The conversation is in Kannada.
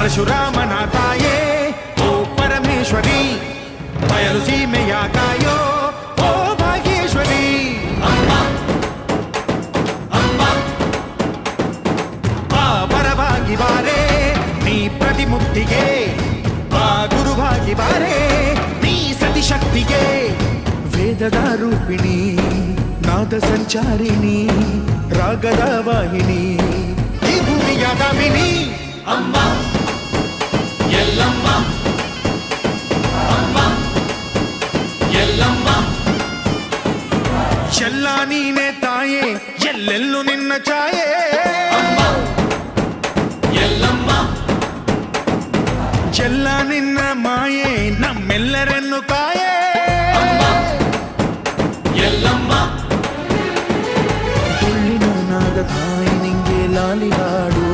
ಪರಶುರಾಮನ ತಾಯೇ ಓ ಪರಮೇಶ್ವರಿ, ಬಯಲು ಸೀಮೆಯ ಕಾಯೋ ಓ ಭಾಗ್ಯೇಶ್ವರಿ. ಅಮ್ಮ ಅಮ್ಮ ಬಾ ಪರವಾಗಿ ಬಾರೆ ನೀ ಪ್ರತಿಮುಕ್ತಿಗೆ, ಬಾ ಗುರುವಾಗಿ ಬಾರೆ ನೀ ಸತಿಶಕ್ತಿಗೆ. ವೇದದ ರೂಪಿಣಿ, ನಾದ ಸಂಚಾರಿಣಿ, ರಾಗದ ವಾಹಿನಿ, ಈ ಭೂಮಿಯ ದಾಮಿನಿ. ಅಮ್ಮ ಎಲ್ಲಮ್ಮ, ಅಮ್ಮ ಎಲ್ಲಮ್ಮ, ಎಲ್ಲ ನೀನೆ ತಾಯೇ, ಎಲ್ಲೆಲ್ಲೂ ನಿನ್ನ ಛಾಯೆ. ಅಮ್ಮ ಎಲ್ಲಮ್ಮ, ಎಲ್ಲ ನಿನ್ನ ಮಾಯೆ ನಮ್ಮೆಲ್ಲರನ್ನು ಕಾಯೆ. ಅಮ್ಮ ಎಲ್ಲಮ್ಮ, ತುಳ್ಳಿನ ನಾದ ತಾಯಿ ನಿಂಗೆ ಲಾಲಿ ಹಾಡು,